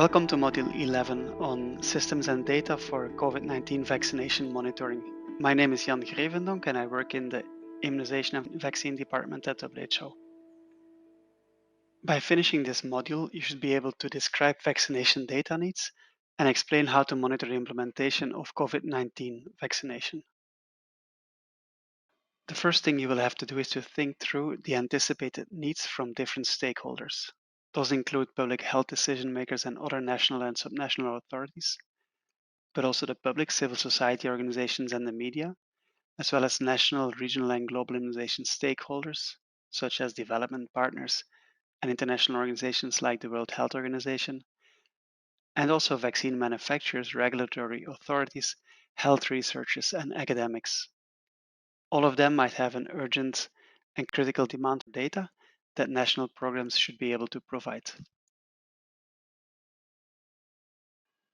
Welcome to Module 11 on Systems and Data for COVID-19 Vaccination Monitoring. My name is Jan Grevendonk and I work in the Immunization and Vaccine Department at WHO. By finishing this module, you should be able to describe vaccination data needs and explain how to monitor the implementation of COVID-19 vaccination. The first thing you will have to do is to think through the anticipated needs from different stakeholders. Those include public health decision makers and other national and subnational authorities, but also the public, civil society organizations, and the media, as well as national, regional, and global immunization stakeholders, such as development partners and international organizations like the World Health Organization, and also vaccine manufacturers, regulatory authorities, health researchers, and academics. All of them might have an urgent and critical demand for data that national programs should be able to provide.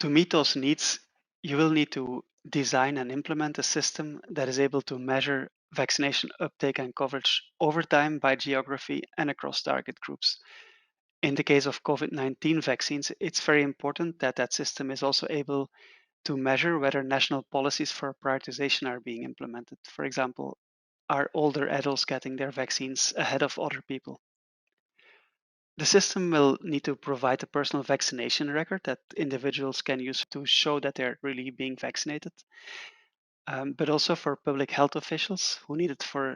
To meet those needs, you will need to design and implement a system that is able to measure vaccination uptake and coverage over time by geography and across target groups. In the case of COVID-19 vaccines, it's very important that that system is also able to measure whether national policies for prioritization are being implemented. For example, are older adults getting their vaccines ahead of other people? The system will need to provide a personal vaccination record that individuals can use to show that they're really being vaccinated, but also for public health officials who need it for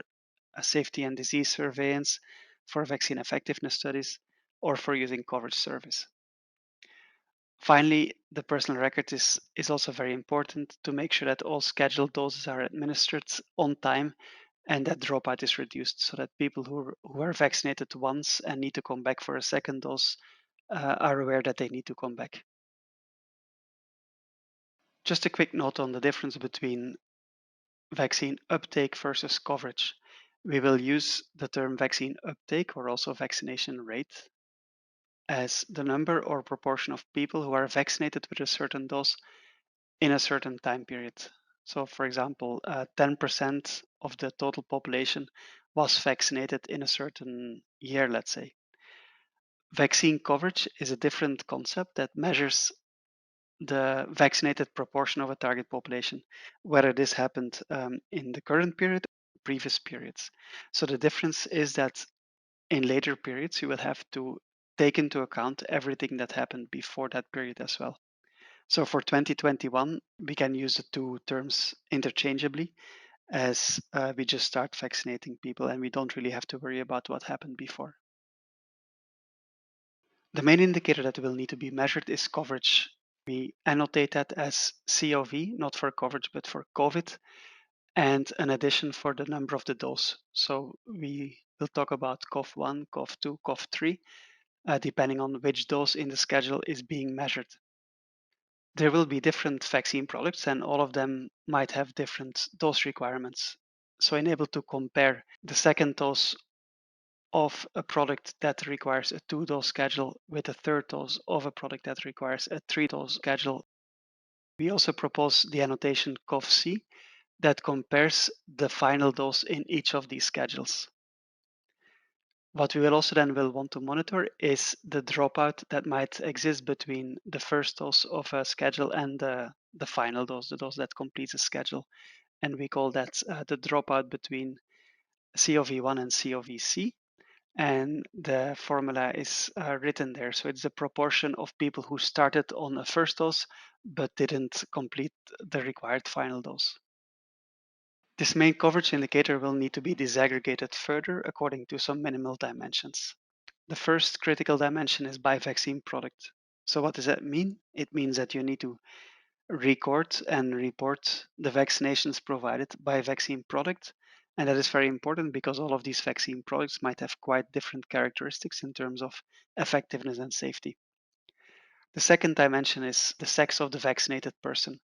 a safety and disease surveillance, for vaccine effectiveness studies, or for using coverage surveys. Finally, the personal record is also very important to make sure that all scheduled doses are administered on time and that dropout is reduced so that people who are vaccinated once and need to come back for a second dose are aware that they need to come back. Just a quick note on the difference between vaccine uptake versus coverage. We will use the term vaccine uptake or also vaccination rate as the number or proportion of people who are vaccinated with a certain dose in a certain time period. So, for example, 10% of the total population was vaccinated in a certain year, let's say. Vaccine coverage is a different concept that measures the vaccinated proportion of a target population, whether this happened in the current period or previous periods. So the difference is that in later periods, you will have to take into account everything that happened before that period as well. So for 2021, we can use the two terms interchangeably as we just start vaccinating people and we don't really have to worry about what happened before. The main indicator that will need to be measured is coverage. We annotate that as COV, not for coverage, but for COVID, and an addition for the number of the dose. So we will talk about COV1, COV2, COV3, depending on which dose in the schedule is being measured. There will be different vaccine products and all of them might have different dose requirements. So I'm able to compare the second dose of a product that requires a 2-dose schedule with a third dose of a product that requires a 3-dose schedule. We also propose the annotation COV-C that compares the final dose in each of these schedules. What we will also then will want to monitor is the dropout that might exist between the first dose of a schedule and the final dose, the dose that completes a schedule. And we call that the dropout between COV1 and COV-C. And the formula is written there. So it's the proportion of people who started on a first dose but didn't complete the required final dose. This main coverage indicator will need to be disaggregated further according to some minimal dimensions. The first critical dimension is by vaccine product. So what does that mean? It means that you need to record and report the vaccinations provided by vaccine product. And that is very important because all of these vaccine products might have quite different characteristics in terms of effectiveness and safety. The second dimension is the sex of the vaccinated person.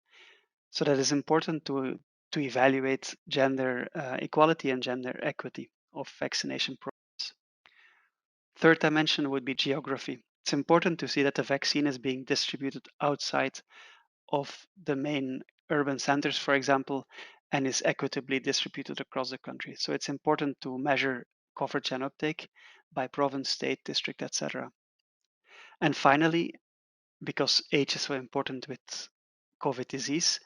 So that is important to evaluate gender equality and gender equity of vaccination programs. Third dimension would be geography. It's important to see that the vaccine is being distributed outside of the main urban centers, for example, and is equitably distributed across the country. So it's important to measure coverage and uptake by province, state, district, etc. And finally, because age is so important with COVID disease,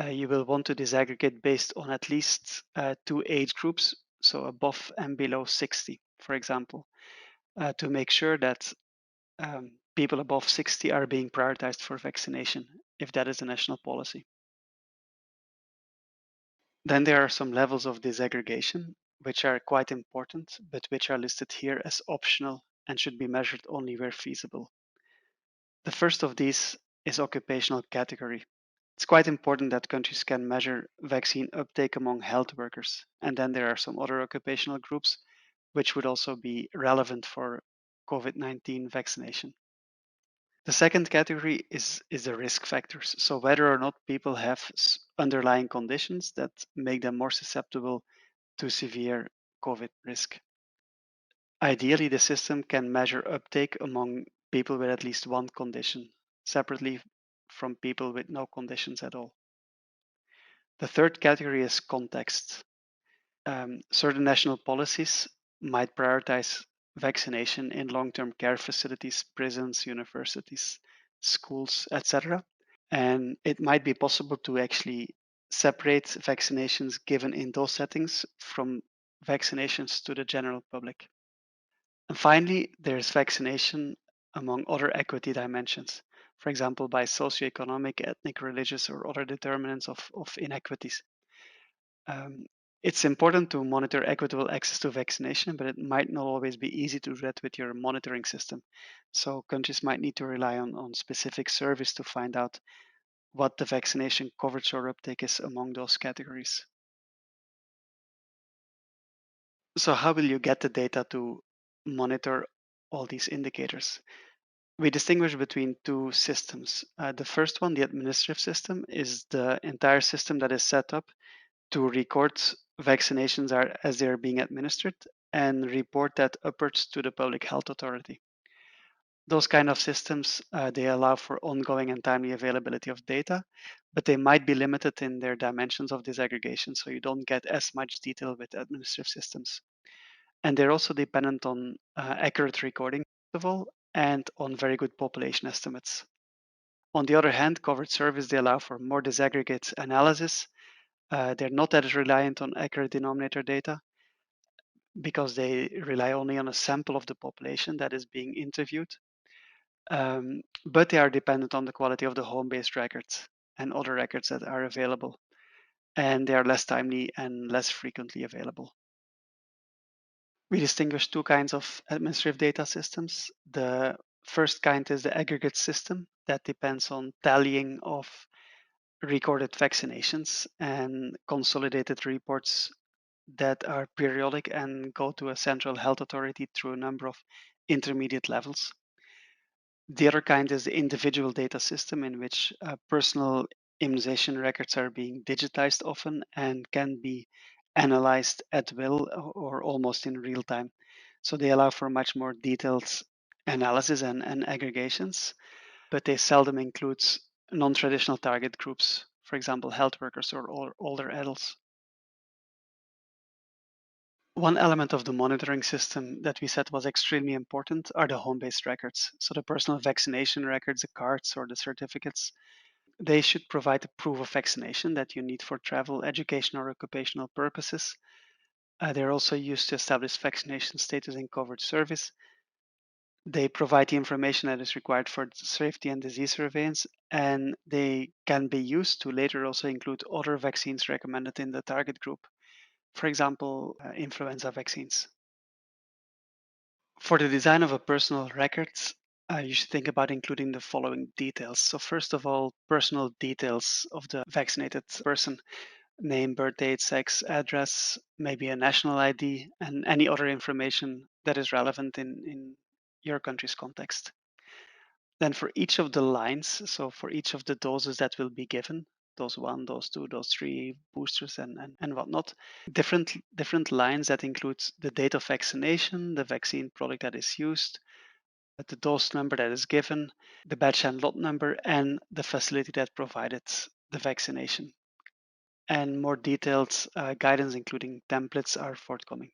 you will want to disaggregate based on at least two age groups, so above and below 60, for example, to make sure that people above 60 are being prioritized for vaccination, if that is a national policy. Then there are some levels of disaggregation, which are quite important, but which are listed here as optional and should be measured only where feasible. The first of these is occupational category. It's quite important that countries can measure vaccine uptake among health workers. And then there are some other occupational groups which would also be relevant for COVID-19 vaccination. The second category is the risk factors. So whether or not people have underlying conditions that make them more susceptible to severe COVID risk. Ideally, the system can measure uptake among people with at least one condition, separately from people with no conditions at all. The third category is context. Certain national policies might prioritize vaccination in long-term care facilities, prisons, universities, schools, etc. And it might be possible to actually separate vaccinations given in those settings from vaccinations to the general public. And finally, there's vaccination among other equity dimensions, for example, by socioeconomic, ethnic, religious, or other determinants of inequities. It's important to monitor equitable access to vaccination, but it might not always be easy to do that with your monitoring system. So countries might need to rely on specific surveys to find out what the vaccination coverage or uptake is among those categories. So how will you get the data to monitor all these indicators? We distinguish between two systems. The first one, the administrative system, is the entire system that is set up to record vaccinations as they are being administered and report that upwards to the public health authority. Those kind of systems, they allow for ongoing and timely availability of data, but they might be limited in their dimensions of disaggregation, so you don't get as much detail with administrative systems. And they're also dependent on accurate recording, first of all, and on very good population estimates. On the other hand, covered surveys, they allow for more disaggregate analysis. They're not as reliant on accurate denominator data because they rely only on a sample of the population that is being interviewed. But they are dependent on the quality of the home-based records and other records that are available. And they are less timely and less frequently available. We distinguish two kinds of administrative data systems. The first kind is the aggregate system that depends on tallying of recorded vaccinations and consolidated reports that are periodic and go to a central health authority through a number of intermediate levels. The other kind is the individual data system in which personal immunization records are being digitized often and can be analyzed at will or almost in real time. So they allow for much more detailed analysis and aggregations, but they seldom include non-traditional target groups, for example, health workers or older adults. One element of the monitoring system that we said was extremely important are the home-based records. So the personal vaccination records, the cards or the certificates, they should provide a proof of vaccination that you need for travel, education, or occupational purposes. They're also used to establish vaccination status in covered service. They provide the information that is required for safety and disease surveillance, and they can be used to later also include other vaccines recommended in the target group, for example, influenza vaccines. For the design of a personal record, you should think about including the following details. So first of all, personal details of the vaccinated person: name, birth date, sex, address, maybe a national ID, and any other information that is relevant in your country's context. Then for each of the lines, so for each of the doses that will be given, dose 1, dose 2, dose 3, boosters and whatnot, different lines that include the date of vaccination, the vaccine product that is used, the dose number that is given, the batch and lot number, and the facility that provided the vaccination. And more detailed guidance, including templates, are forthcoming.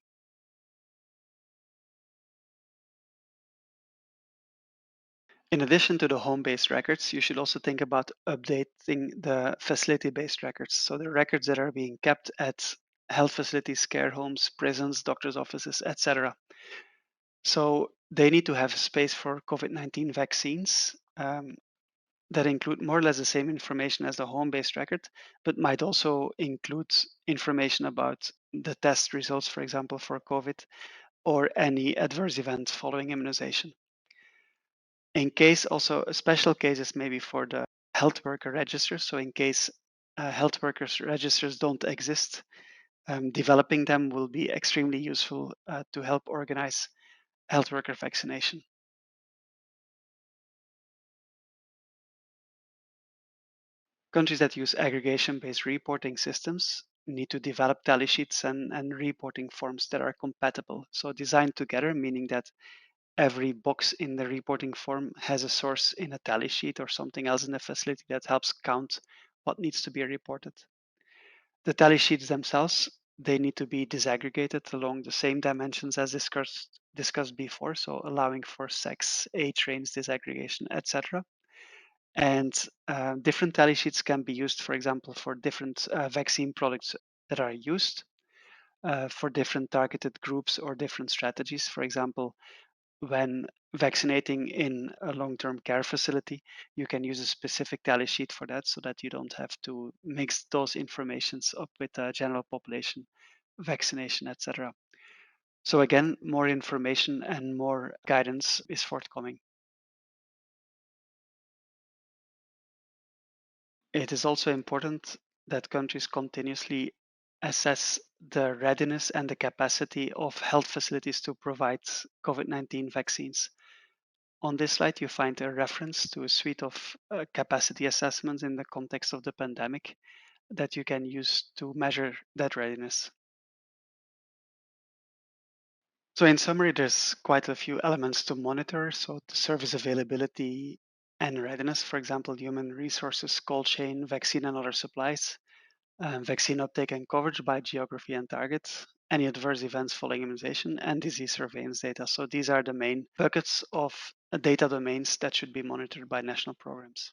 In addition to the home-based records, you should also think about updating the facility-based records. So the records that are being kept at health facilities, care homes, prisons, doctors' offices, etc. So they need to have space for COVID-19 vaccines that include more or less the same information as the home-based record, but might also include information about the test results, for example, for COVID, or any adverse event following immunization. In case also special cases maybe for the health worker registers. So in case health workers registers don't exist, developing them will be extremely useful to help organize health worker vaccination. Countries that use aggregation-based reporting systems need to develop tally sheets and reporting forms that are compatible. So designed together, meaning that every box in the reporting form has a source in a tally sheet or something else in the facility that helps count what needs to be reported. The tally sheets themselves, they need to be disaggregated along the same dimensions as discussed before, so allowing for sex, age range disaggregation, etc. And different tally sheets can be used, for example, for different vaccine products that are used, for different targeted groups or different strategies. For example, when vaccinating in a long-term care facility, you can use a specific tally sheet for that so that you don't have to mix those informations up with the general population vaccination, etc. So again, more information and more guidance is forthcoming. It is also important that countries continuously assess the readiness and the capacity of health facilities to provide COVID-19 vaccines. On this slide, you find a reference to a suite of capacity assessments in the context of the pandemic that you can use to measure that readiness. So in summary, there's quite a few elements to monitor. So the service availability and readiness, for example, human resources, cold chain, vaccine and other supplies, vaccine uptake and coverage by geography and target, any adverse events following immunization, and disease surveillance data. So these are the main buckets of data domains that should be monitored by national programs.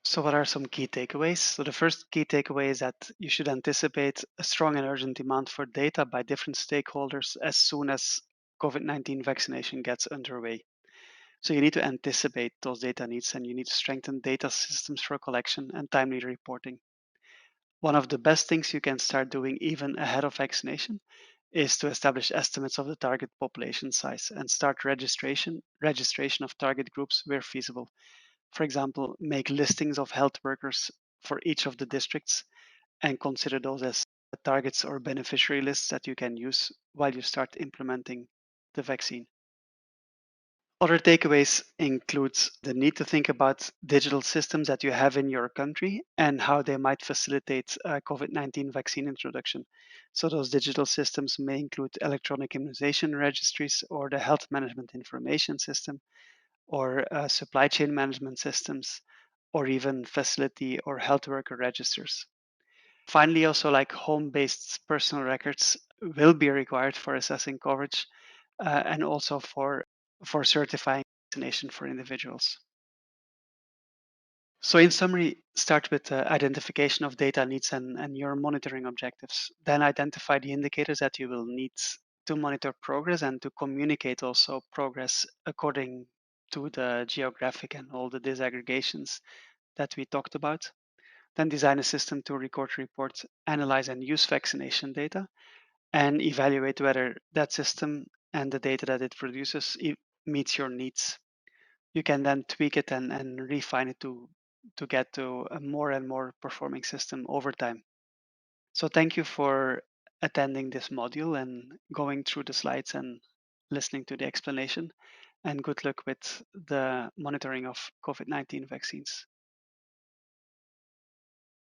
So what are some key takeaways? So the first key takeaway is that you should anticipate a strong and urgent demand for data by different stakeholders as soon as COVID-19 vaccination gets underway. So you need to anticipate those data needs and you need to strengthen data systems for collection and timely reporting. One of the best things you can start doing even ahead of vaccination is to establish estimates of the target population size and start registration of target groups where feasible. For example, make listings of health workers for each of the districts and consider those as targets or beneficiary lists that you can use while you start implementing the vaccine. Other takeaways include the need to think about digital systems that you have in your country and how they might facilitate COVID-19 vaccine introduction. So those digital systems may include electronic immunization registries or the health management information system or supply chain management systems or even facility or health worker registers. Finally, also like home-based personal records will be required for assessing coverage and also for certifying vaccination for individuals. So in summary, start with identification of data needs and your monitoring objectives. Then identify the indicators that you will need to monitor progress and to communicate also progress according to the geographic and all the disaggregations that we talked about. Then design a system to record, report, analyze, and use vaccination data and evaluate whether that system and the data that it produces meets your needs. You can then tweak it and refine it to get to a more and more performing system over time. So thank you for attending this module and going through the slides and listening to the explanation. And good luck with the monitoring of COVID-19 vaccines.